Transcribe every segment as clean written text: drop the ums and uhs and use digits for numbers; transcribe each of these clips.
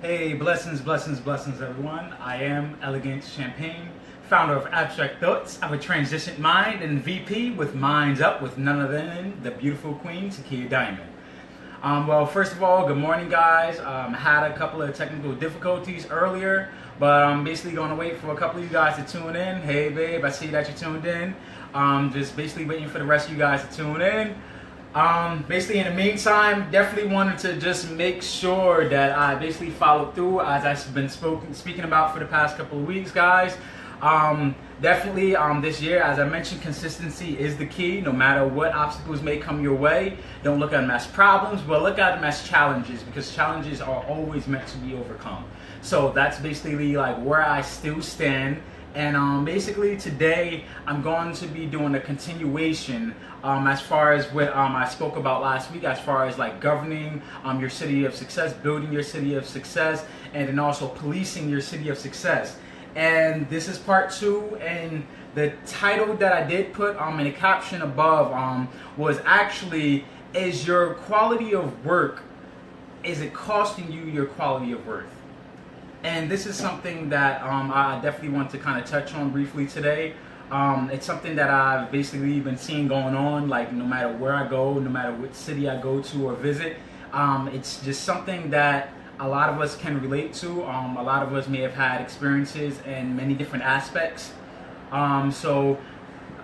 Hey, blessings, blessings, blessings, everyone. I am Elegance Champagne, founder of Abstract Thoughts. I have a transitioned mind and VP with Minds Up with none other than the beautiful Queen, Takia Diamond. Well, first of all, good morning, guys. Had a couple of technical difficulties earlier, but I'm basically going to wait for a couple of you guys to tune in. Hey, babe, I see that you tuned in. Just basically waiting for the rest of you guys to tune in. Basically, in the meantime, definitely wanted to just make sure that I basically followed through as I've been speaking about for the past couple of weeks, guys. Definitely this year, as I mentioned, consistency is the key. No matter what obstacles may come your way, don't look at them as problems, but look at them as challenges, because challenges are always meant to be overcome. So that's basically like where I still stand. And basically today I'm going to be doing a continuation as far as what I spoke about last week, as far as like governing your city of success, building your city of success, and then also policing your city of success. And this is part 2, and the title that I did put in the caption above was actually, is your quality of work, is it costing you your quality of worth? And this is something that I definitely want to kind of touch on briefly today. It's something that I've basically been seeing going on, like no matter where I go, no matter what city I go to or visit. It's just something that a lot of us can relate to. A lot of us may have had experiences in many different aspects. So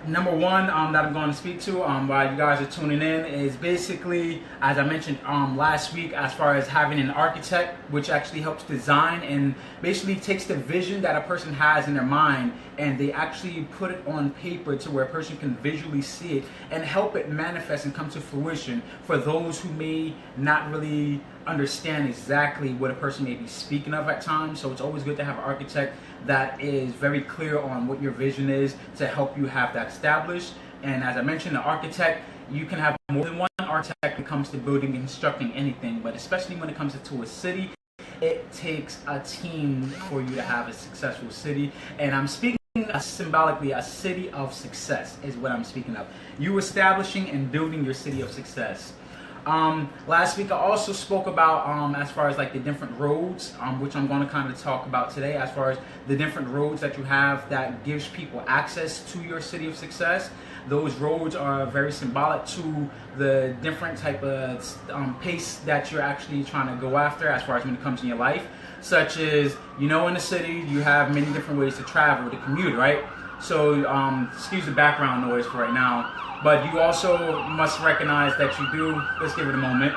number one that I'm going to speak to while you guys are tuning in is basically, as I mentioned last week, as far as having an architect, which actually helps design and basically takes the vision that a person has in their mind and they actually put it on paper to where a person can visually see it and help it manifest and come to fruition for those who may not really understand exactly what a person may be speaking of at times. So it's always good to have an architect that is very clear on what your vision is to help you have that established. And as I mentioned, the architect, you can have more than one architect when it comes to building and constructing anything, but especially when it comes to a city, it takes a team for you to have a successful city. And I'm speaking symbolically, a city of success is what I'm speaking of. You establishing and building your city of success. Last week I also spoke about as far as like the different roads, which I'm going to kind of talk about today, as far as the different roads that you have that gives people access to your city of success. Those roads are very symbolic to the different type of pace that you're actually trying to go after as far as when it comes in your life, such as, you know, in the city you have many different ways to travel, to commute, right? So excuse the background noise for right now. But you also must recognize that you do, let's give it a moment.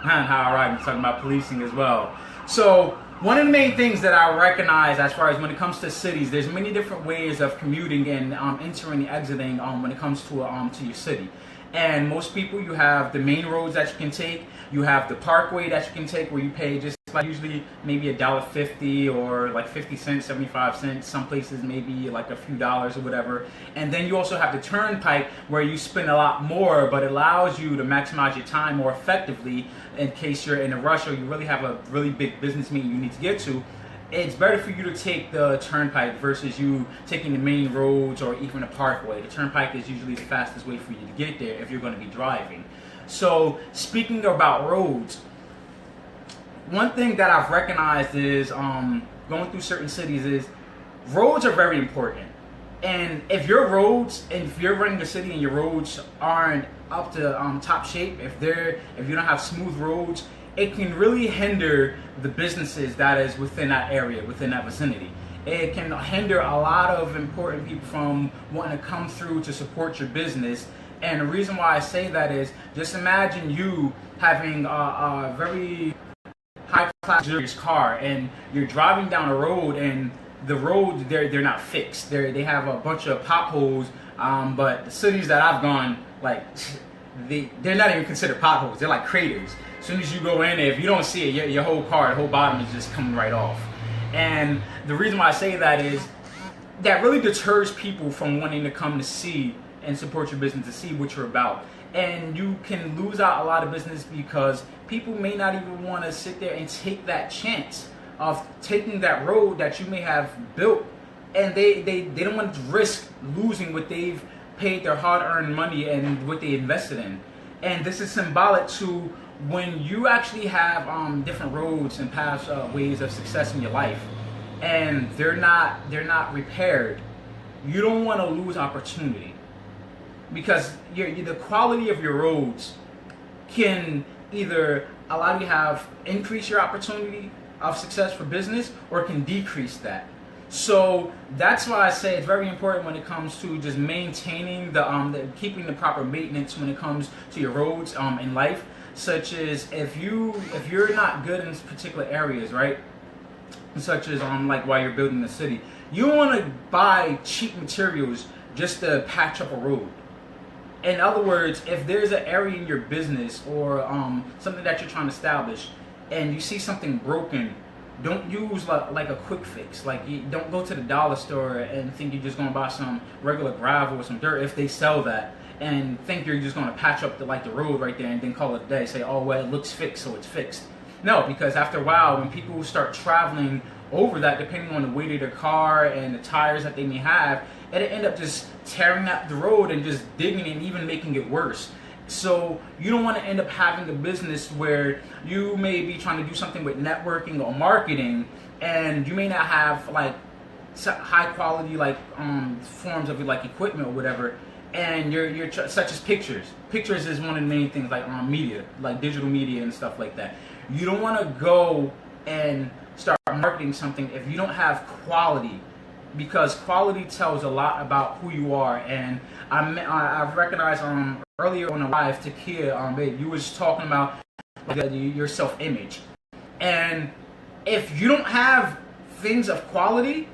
And how I'm talking about policing as well. So one of the main things that I recognize as far as when it comes to cities, there's many different ways of commuting and entering and exiting when it comes to your city. And most people, you have the main roads that you can take. You have the parkway that you can take where you pay just like usually maybe $1.50 or like 50 cents, 75 cents. Some places maybe like a few dollars or whatever. And then you also have the turnpike where you spend a lot more, but it allows you to maximize your time more effectively in case you're in a rush or you really have a really big business meeting you need to get to. It's better for you to take the turnpike versus you taking the main roads or even a parkway. The turnpike is usually the fastest way for you to get there if you're going to be driving. So speaking about roads, one thing that I've recognized is going through certain cities is roads are very important. And if your roads, and if you're running a city and your roads aren't up to top shape, if you don't have smooth roads, it can really hinder the businesses that is within that area, within that vicinity. It can hinder a lot of important people from wanting to come through to support your business. And the reason why I say that is, just imagine you having a very high-class luxurious car and you're driving down a road and the roads, they're not fixed. They have a bunch of potholes, but the cities that I've gone, like, they're not even considered potholes. They're like craters. As soon as you go in, if you don't see it, your whole car, the whole bottom is just coming right off. And the reason why I say that is that really deters people from wanting to come to see and support your business, to see what you're about. And you can lose out a lot of business because people may not even want to sit there and take that chance of taking that road that you may have built, and they don't want to risk losing what they've paid their hard-earned money and what they invested in. And this is symbolic to when you actually have different roads and paths, ways of success in your life, and they're not repaired, you don't want to lose opportunity, because the quality of your roads can either allow you to have increase your opportunity of success for business, or it can decrease that. So that's why I say it's very important when it comes to just maintaining keeping the proper maintenance when it comes to your roads in life. Such as if you're not good in particular areas, right? Such as like while you're building the city, you don't want to buy cheap materials just to patch up a road. In other words, if there's an area in your business or something that you're trying to establish, and you see something broken, don't use like a quick fix. Like, you don't go to the dollar store and think you're just gonna buy some regular gravel or some dirt if they sell that, and think you're just gonna patch up the road right there and then call it a day. Say, oh well, it looks fixed, so it's fixed. No, because after a while, when people start traveling over that, depending on the weight of their car and the tires that they may have, it'll end up just tearing up the road and just digging and even making it worse. So you don't want to end up having a business where you may be trying to do something with networking or marketing, and you may not have like high quality forms of equipment or whatever, and you're such as pictures. Pictures is one of the main things, like media, like digital media and stuff like that. You don't want to go and start marketing something if you don't have quality, because quality tells a lot about who you are. And I recognized earlier on the live to Kia, babe, you was talking about your self-image, and if you don't have things of quality,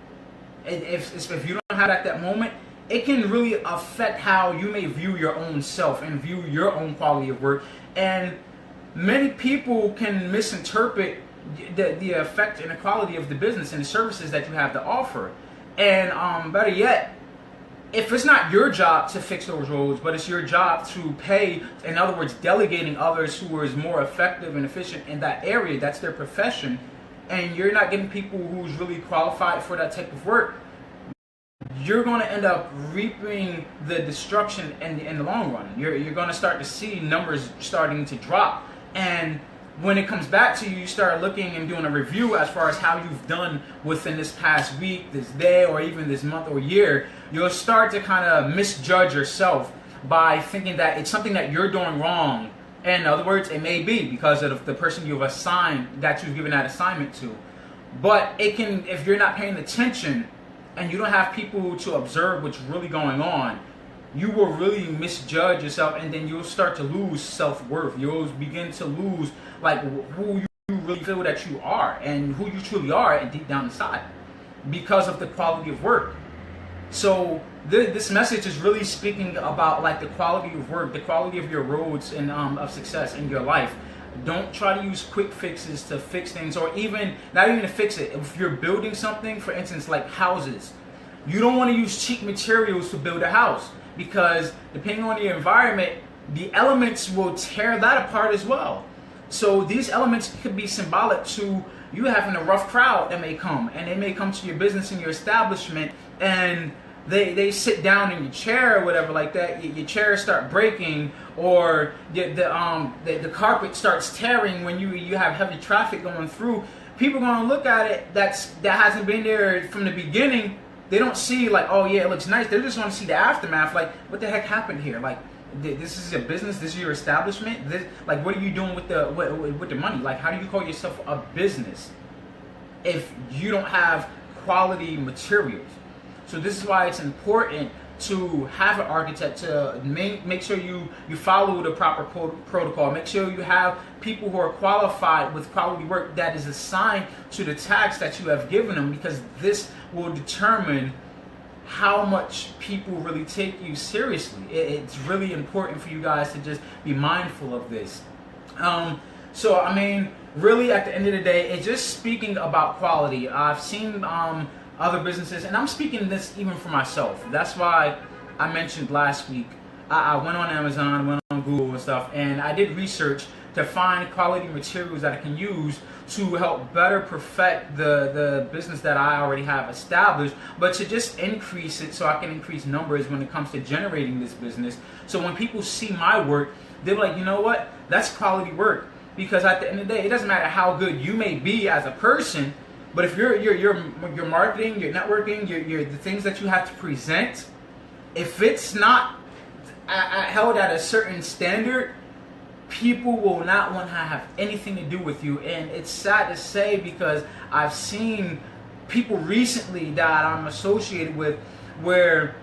if you don't have it at that moment, it can really affect how you may view your own self and view your own quality of work. And many people can misinterpret the effect and the quality of the business and the services that you have to offer. And better yet, if it's not your job to fix those roads, but it's your job to pay, in other words, delegating others who is more effective and efficient in that area, that's their profession, and you're not getting people who's really qualified for that type of work, you're going to end up reaping the destruction in the long run. You're going to start to see numbers starting to drop. And when it comes back to you, you start looking and doing a review as far as how you've done within this past week, this day, or even this month or year. You'll start to kind of misjudge yourself by thinking that it's something that you're doing wrong. In other words, it may be because of the person you've assigned, that you've given that assignment to. But it can, if you're not paying attention and you don't have people to observe what's really going on, you will really misjudge yourself, and then you'll start to lose self-worth. You'll begin to lose who you really feel that you are and who you truly are deep down inside, because of the quality of work. So this message is really speaking about the quality of work, the quality of your roads and of success in your life. Don't try to use quick fixes to fix things, or even not even to fix it. If you're building something, for instance, like houses, you don't want to use cheap materials to build a house, because depending on the environment, the elements will tear that apart as well. So these elements could be symbolic to you having a rough crowd that may come, and they may come to your business and your establishment, and they sit down in your chair or whatever like that. Your chair start breaking, or the carpet starts tearing when you have heavy traffic going through. People are gonna look at it that hasn't been there from the beginning. They don't see oh yeah, it looks nice. They just want to see the aftermath. What the heck happened here? This is a business. This is your establishment. What are you doing with the money? How do you call yourself a business if you don't have quality materials? So this is why it's important to have an architect to make sure you follow the proper protocol. Make sure you have people who are qualified with quality work that is assigned to the tasks that you have given them, because this will determine how much people really take you seriously. It's really important for you guys to just be mindful of this. So I mean, really at the end of the day, it's just speaking about quality. I've seen other businesses, and I'm speaking this even for myself. That's why I mentioned last week, I went on Amazon, went on Google and stuff, and I did research to find quality materials that I can use to help better perfect the business that I already have established, but to just increase it so I can increase numbers when it comes to generating this business. So when people see my work, they're like, you know what, that's quality work. Because at the end of the day, it doesn't matter how good you may be as a person, but if your marketing, your networking, the things that you have to present, if it's not held at a certain standard, people will not want to have anything to do with you. And it's sad to say, because I've seen people recently that I'm associated with where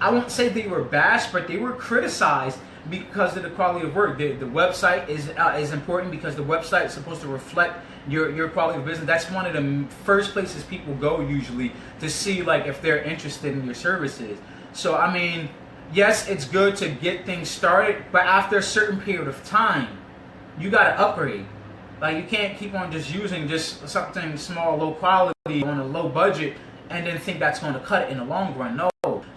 I won't say they were bashed, but they were criticized because of the quality of work. The website is important, because the website is supposed to reflect your quality of business. That's one of the first places people go usually to see like if they're interested in your services. So I mean, yes, it's good to get things started, but after a certain period of time, you got to upgrade. Like, you can't keep on just using just something small, low quality on a low budget and then think that's going to cut it in the long run. No.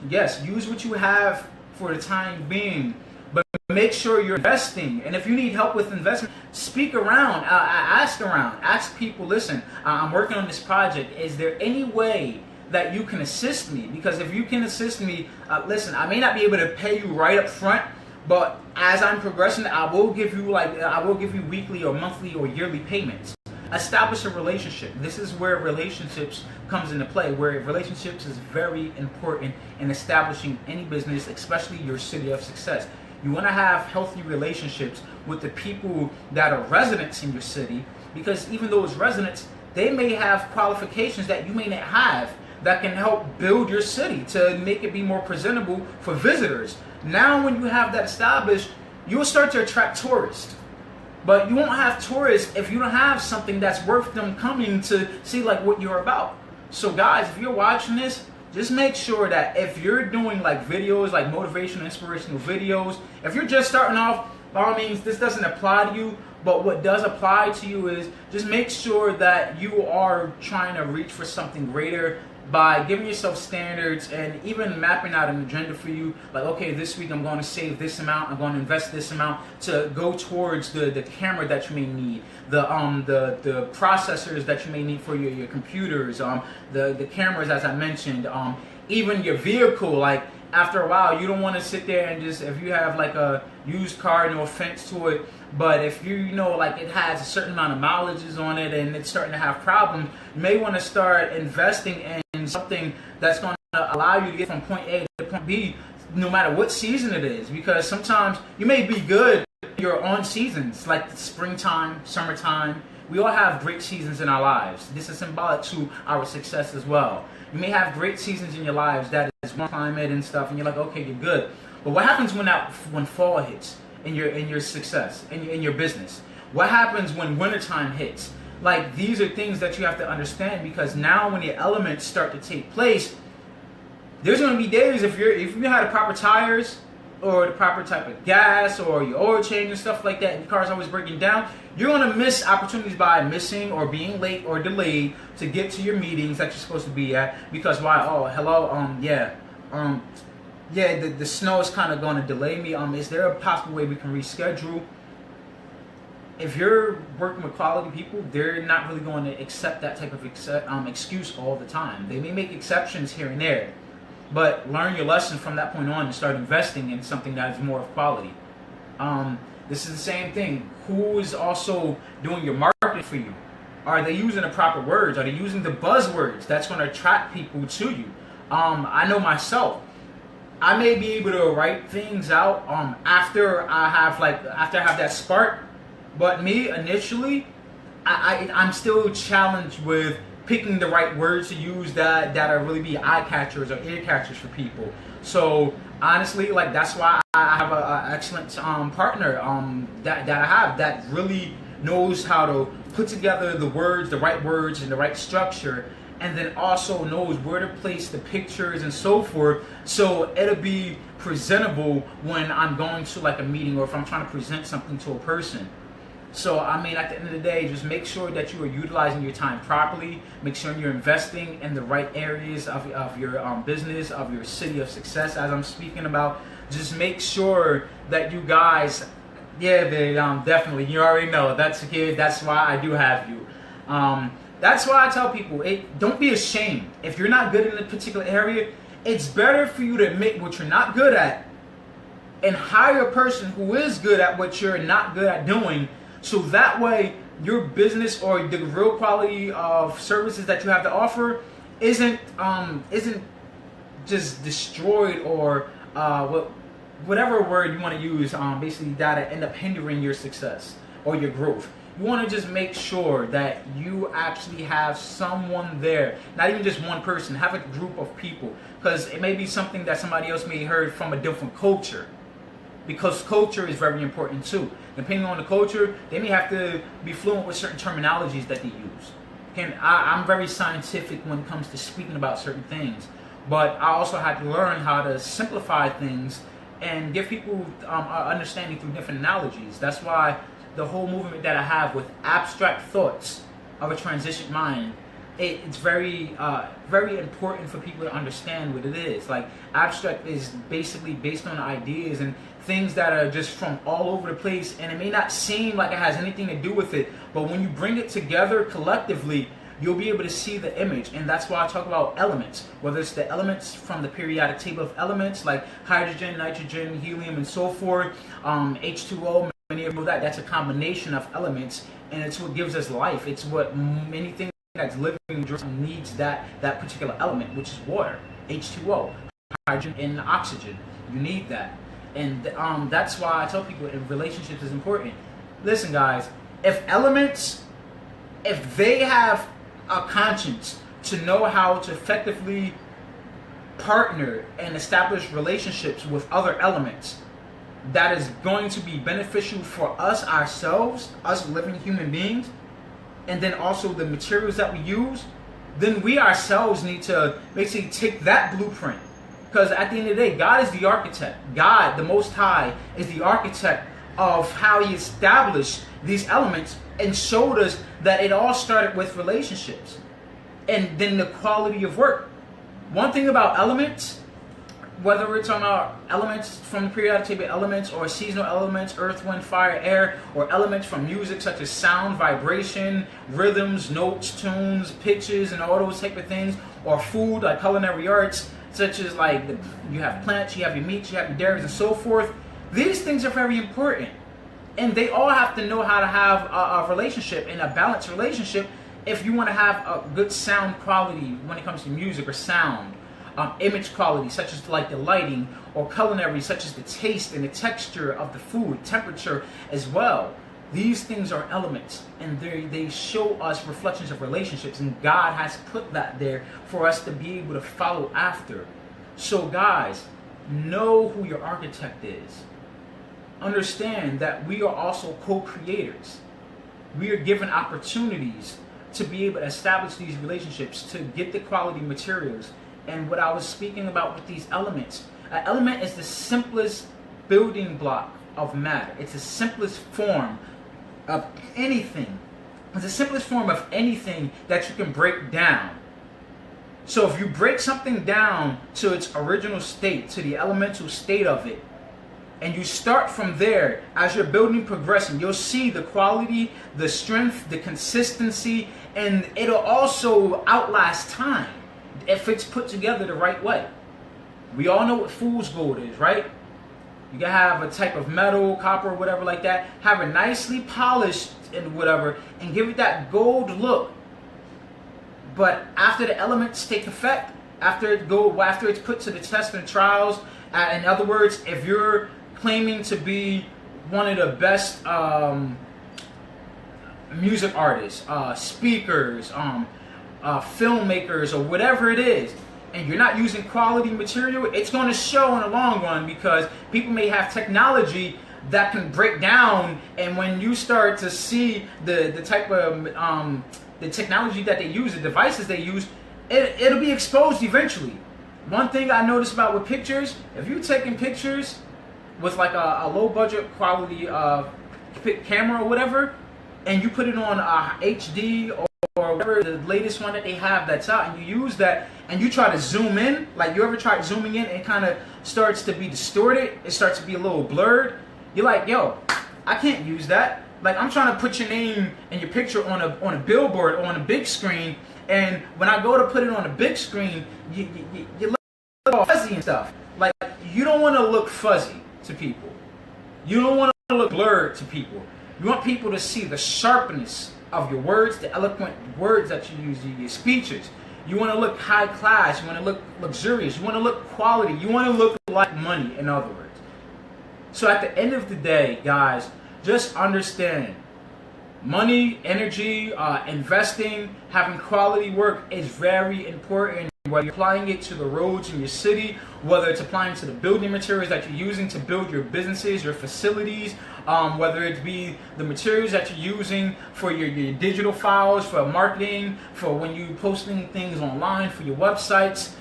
Yes, use what you have for the time being, but make sure you're investing. And if you need help with investment, speak around, ask people, listen, I'm working on this project. Is there any way that you can assist me? Because if you can assist me, listen, I may not be able to pay you right up front, but as I'm progressing, I will give you weekly or monthly or yearly payments. Establish a relationship. This is where relationships comes into play, where relationships is very important in establishing any business, especially your city of success. You want to have healthy relationships with the people that are residents in your city, because even though it's residents, they may have qualifications that you may not have that can help build your city to make it be more presentable for visitors. Now when you have that established, you will start to attract tourists. But you won't have tourists if you don't have something that's worth them coming to see like what you're about. So guys, if you're watching this, just make sure that if you're doing like videos, like motivational, inspirational videos, if you're just starting off, by all means, this doesn't apply to you. But what does apply to you is just make sure that you are trying to reach for something greater by giving yourself standards and even mapping out an agenda for you. Like, okay, this week I'm going to save this amount, I'm going to invest this amount to go towards the camera that you may need, the processors that you may need for your computers, the cameras, as I mentioned, even your vehicle. Like, after a while, you don't want to sit there and just, if you have like a used car, no offense to it, but if you know, like, it has a certain amount of mileages on it and it's starting to have problems, you may want to start investing in something that's going to allow you to get from point A to point B, no matter what season it is. Because sometimes you may be good you're on seasons, like springtime, summertime. We all have great seasons in our lives. This is symbolic to our success as well. You may have great seasons in your lives that is one climate and stuff, and you're like, okay, you're good. But what happens when fall hits in your success, in your business? What happens when wintertime hits? Like, these are things that you have to understand, because now when the elements start to take place, there's going to be days if you had the proper tires or the proper type of gas or your oil change and stuff like that, and your car's always breaking down, you're going to miss opportunities by missing or being late or delayed to get to your meetings that you're supposed to be at. Because why? Oh, hello, the snow is kind of going to delay me. Is there a possible way we can reschedule? If you're working with quality people, they're not really going to accept that type of excuse all the time. They may make exceptions here and there, but learn your lesson from that point on and start investing in something that is more of quality. This is the same thing. Who is also doing your marketing for you? Are they using the proper words? Are they using the buzzwords that's going to attract people to you? I know myself. I may be able to write things out after I have that spark. But me, initially, I'm still challenged with picking the right words to use that are really be eye catchers or ear catchers for people. So honestly, like, that's why I have an excellent partner that I have that really knows how to put together the words, the right words, and the right structure, and then also knows where to place the pictures and so forth, so it'll be presentable when I'm going to like a meeting or if I'm trying to present something to a person. So, I mean, at the end of the day, just make sure that you are utilizing your time properly. Make sure you're investing in the right areas of your business, of your city of success, as I'm speaking about. Just make sure that you guys Yeah, babe, definitely. You already know. That's a kid. That's why I do have you. That's why I tell people, don't be ashamed. If you're not good in a particular area, it's better for you to admit what you're not good at and hire a person who is good at what you're not good at doing, so that way your business or the real quality of services that you have to offer isn't just destroyed or whatever word you want to use, basically that end up hindering your success or your growth. You want to just make sure that you actually have someone there, not even just one person, have a group of people, because it may be something that somebody else may have heard from a different culture, because culture is very important too. Depending on the culture, they may have to be fluent with certain terminologies that they use. I'm very scientific when it comes to speaking about certain things, but I also had to learn how to simplify things and give people understanding through different analogies. That's why the whole movement that I have with abstract thoughts of a transition mind, it's very very important for people to understand what it is. Like, abstract is basically based on ideas and things that are just from all over the place, and it may not seem like it has anything to do with it, but when you bring it together collectively, you'll be able to see the image. And that's why I talk about elements, whether it's the elements from the periodic table of elements like hydrogen, nitrogen, helium, and so forth, H2O, many of that's a combination of elements, and it's what gives us life. It's what anything that's living needs, that particular element, which is water, H2O, hydrogen, and oxygen. You need that. And that's why I tell people in relationships is important. Listen, guys, if they have a conscience to know how to effectively partner and establish relationships with other elements that is going to be beneficial for us ourselves, us living human beings, and then also the materials that we use, then we ourselves need to basically take that blueprint. Because at the end of the day, God is the architect. God, the Most High, is the architect of how He established these elements and showed us that it all started with relationships and then the quality of work. One thing about elements, whether we're talking about elements from the periodic table elements or seasonal elements, earth, wind, fire, air, or elements from music such as sound, vibration, rhythms, notes, tunes, pitches, and all those type of things, or food like culinary arts, such as like you have plants, you have your meats, you have your dairies, and so forth. These things are very important, and they all have to know how to have a relationship and a balanced relationship if you want to have a good sound quality when it comes to music or sound. Image quality, such as like the lighting, or culinary, such as the taste and the texture of the food, temperature as well. These things are elements, and they show us reflections of relationships, and God has put that there for us to be able to follow after. So guys, know who your architect is. Understand that we are also co-creators. We are given opportunities to be able to establish these relationships, to get the quality materials. And what I was speaking about with these elements, an element is the simplest building block of matter. It's the simplest form of anything. It's the simplest form of anything that you can break down. So if you break something down to its original state, to the elemental state of it, and you start from there, as your building progressing, you'll see the quality, the strength, the consistency, and it'll also outlast time if it's put together the right way. We all know what fool's gold is, right? You can have a type of metal, copper, whatever like that, have it nicely polished and whatever, and give it that gold look. But after the elements take effect, after it's put to the test and trials, in other words, if you're claiming to be one of the best music artists, speakers, filmmakers, or whatever it is, and you're not using quality material, it's going to show in the long run, because people may have technology that can break down, and when you start to see the type of the technology that they use, the devices they use, it'll be exposed eventually. One thing I noticed about with pictures, if you're taking pictures with like a low budget quality camera or whatever, and you put it on HD or whatever, the latest one that they have that's out, and you use that and you try to zoom in, like you ever tried zooming in, it kind of starts to be distorted, it starts to be a little blurred. You're like, yo, I can't use that. Like, I'm trying to put your name and your picture on a billboard or on a big screen, and when I go to put it on a big screen, you look all fuzzy and stuff. Like, you don't want to look fuzzy to people. You don't want to look blurred to people. You want people to see the sharpness of your words, the eloquent words that you use in your speeches. You want to look high class. You want to look luxurious. You want to look quality. You want to look like money, in other words. So at the end of the day, guys, just understand money, energy, investing, having quality work is very important. Whether you're applying it to the roads in your city, whether it's applying to the building materials that you're using to build your businesses, your facilities, whether it be the materials that you're using for your digital files, for marketing, for when you're posting things online, for your websites,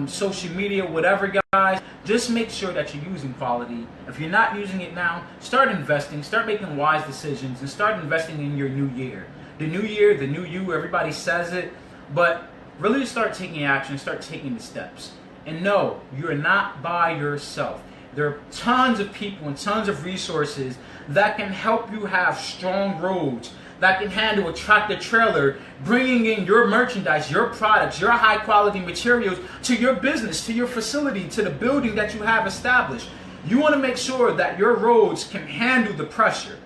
social media, whatever, guys, just make sure that you're using quality. If you're not using it now, start investing, start making wise decisions, and start investing in your new year. The new year, the new you, everybody says it, but really start taking action, start taking the steps. And no, you're not by yourself. There are tons of people and tons of resources that can help you have strong roads, that can handle a tractor trailer, bringing in your merchandise, your products, your high quality materials to your business, to your facility, to the building that you have established. You want to make sure that your roads can handle the pressure.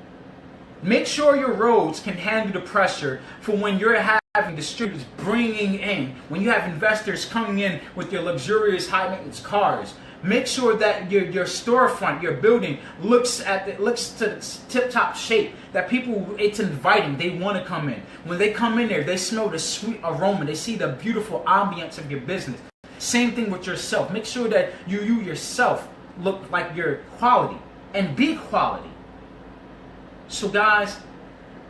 Make sure your roads can handle the pressure for when you're having distributors bringing in, when you have investors coming in with your luxurious high maintenance cars. Make sure that your storefront, your building looks to the tip-top shape, that people, it's inviting, they want to come in. When they come in there, they smell the sweet aroma, they see the beautiful ambience of your business. Same thing with yourself. Make sure that you yourself look like you're quality and be quality. So guys,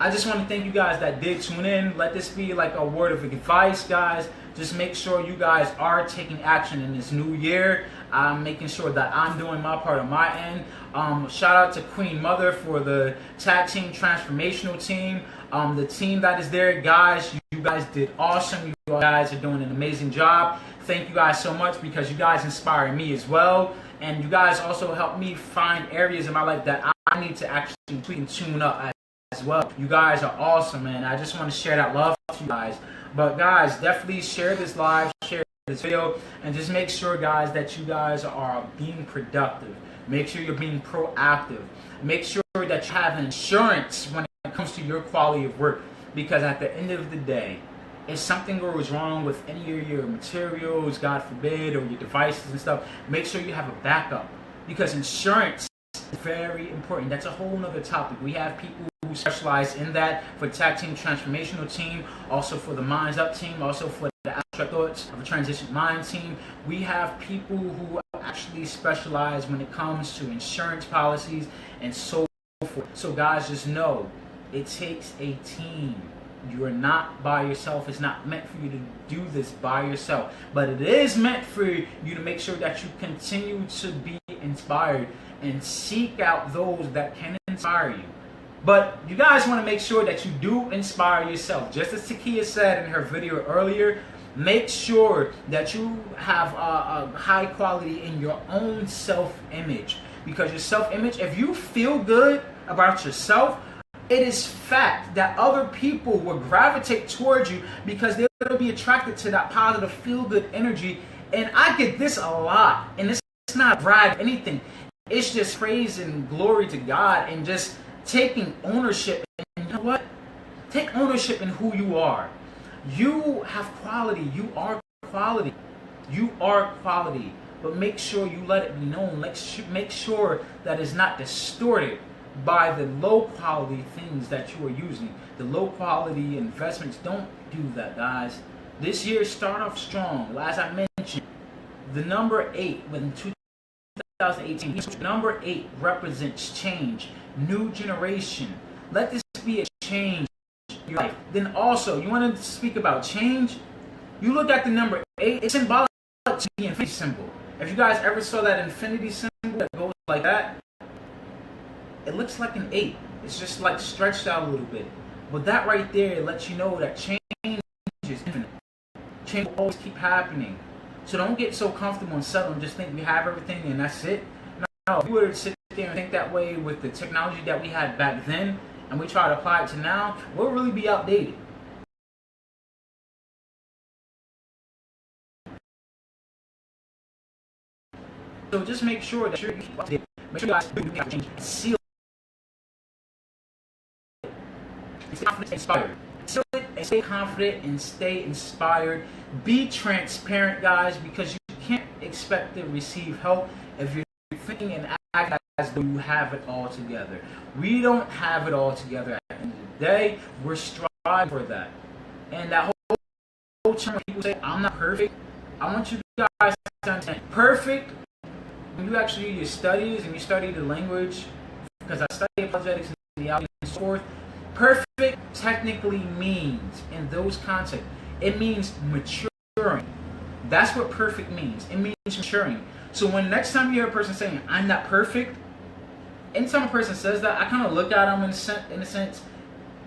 I just want to thank you guys that did tune in. Let this be like a word of advice, guys. Just make sure you guys are taking action in this new year. I'm making sure that I'm doing my part on my end. Shout out to Queen Mother for the tag team transformational team. The team that is there, guys, you guys did awesome. You guys are doing an amazing job. Thank you guys so much, because you guys inspire me as well. And you guys also help me find areas in my life that I need to actually tweak and tune up as well. You guys are awesome, man. I just want to share that love to you guys. But guys, definitely share this live, share this video, and just make sure, guys, that you guys are being productive. Make sure you're being proactive. Make sure that you have insurance when it comes to your quality of work, because at the end of the day, if something goes wrong with any of your materials, God forbid, or your devices and stuff, make sure you have a backup, because insurance is very important. That's a whole nother topic. We have people who specialize in that for the tag team transformational team, also for the Minds Up team, also for the Abstract Thoughts of a Transition Mind team. We have people who actually specialize when it comes to insurance policies and so forth. So guys, just know it takes a team. You are not by yourself. It's not meant for you to do this by yourself, but it is meant for you to make sure that you continue to be inspired and seek out those that can inspire you. But you guys want to make sure that you do inspire yourself. Just as Takia said in her video earlier, make sure that you have a high quality in your own self-image. Because your self-image, if you feel good about yourself, it is fact that other people will gravitate towards you, because they'll be attracted to that positive feel-good energy. And I get this a lot. And it's not brag anything. It's just praise and glory to God, and just taking ownership. And you know what? Take ownership in who you are. You have quality. You are quality. You are quality. But make sure you let it be known. Make sure that it's not distorted by the low quality things that you are using. The low quality investments. Don't do that, guys. This year, start off strong. As I mentioned, the number 8 within 2018, number 8 represents change, new generation. Let this be a change in your life. Then also, you want to speak about change? You look at the number 8, it's symbolic to the infinity symbol. If you guys ever saw that infinity symbol that goes like that, it looks like an 8. It's just like stretched out a little bit. But that right there lets you know that change is infinite. Change will always keep happening. So don't get so comfortable and settle and just think we have everything and that's it. No, if you were to sit there and think that way with the technology that we had back then, and we try to apply it to now, we'll really be outdated. So just make sure that you're updated. Make sure you guys do change. Seal it. Stay confident, inspired. Seal it and stay confident and stay inspired. Be transparent, guys, because you can't expect to receive help if you're thinking and acting as though you have it all together. We don't have it all together at the end of the day. We're striving for that. And that whole term when people say, I'm not perfect, I want you guys to understand, perfect, when you actually do your studies and you study the language, because I study apologetics and theology and so forth, perfect technically means, in those contexts, it means maturing. That's what perfect means. It means maturing. So when next time you hear a person saying, I'm not perfect, anytime a person says that, I kind of look at them in a sense,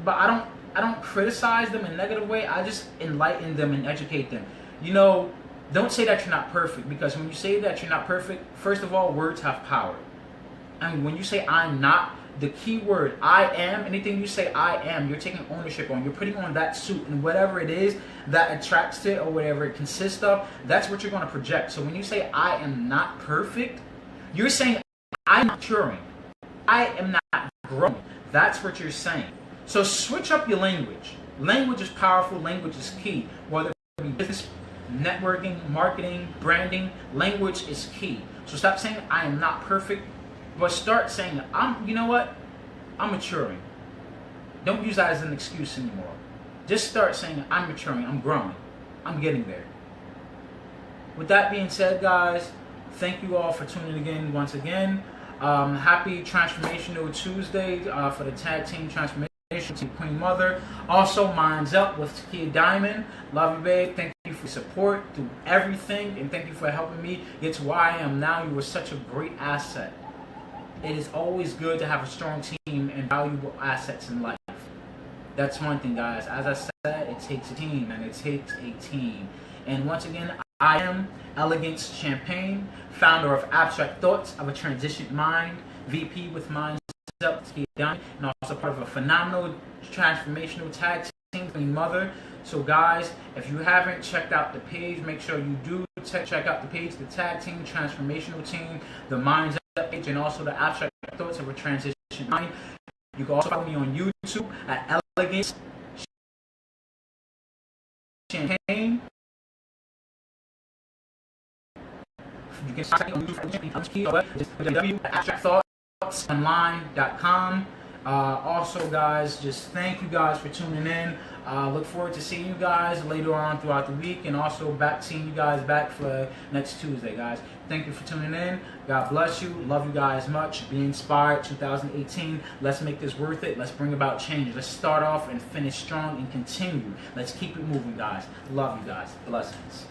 but I don't criticize them in a negative way. I just enlighten them and educate them. You know, don't say that you're not perfect, because when you say that you're not perfect, first of all, words have power. And when you say I'm not, the key word, I am, anything you say I am, you're taking ownership on. You're putting on that suit, and whatever it is that attracts it or whatever it consists of, that's what you're going to project. So when you say I am not perfect, you're saying I'm not maturing. I am not growing. That's what you're saying. So switch up your language. Language is powerful. Language is key. Whether it be business, networking, marketing, branding, language is key. So stop saying I am not perfect, but start saying you know what? I'm maturing. Don't use that as an excuse anymore. Just start saying I'm maturing, I'm growing, I'm getting there. With that being said, guys, thank you all for tuning in once again. Happy Transformational Tuesday for the Tag Team Transformation Team Queen Mother. Also, Minds Up with Takia Diamond. Love you, babe. Thank you for support through everything, and thank you for helping me get to where I am now. You were such a great asset. It is always good to have a strong team and valuable assets in life. That's one thing, guys. As I said, it takes a team, and it takes a team. And once again, I am Elegance Champagne, founder of Abstract Thoughts of a Transitioned Mind, VP with Minds Up, and also part of a phenomenal transformational tag team, Queen Mother. So guys, if you haven't checked out the page, make sure you do check out the page, the tag team, transformational team, the Minds Up page, and also the Abstract Thoughts of a Transitioned Mind. You can also follow me on YouTube at Elegance Champagne. You can sign on YouTube at abstractthoughtsonline.com. Also, guys, just thank you guys for tuning in. Look forward to seeing you guys later on throughout the week, and also seeing you guys back for next Tuesday, guys. Thank you for tuning in. God bless you. Love you guys much. Be inspired. 2018. Let's make this worth it. Let's bring about change. Let's start off and finish strong and continue. Let's keep it moving, guys. Love you guys. Blessings.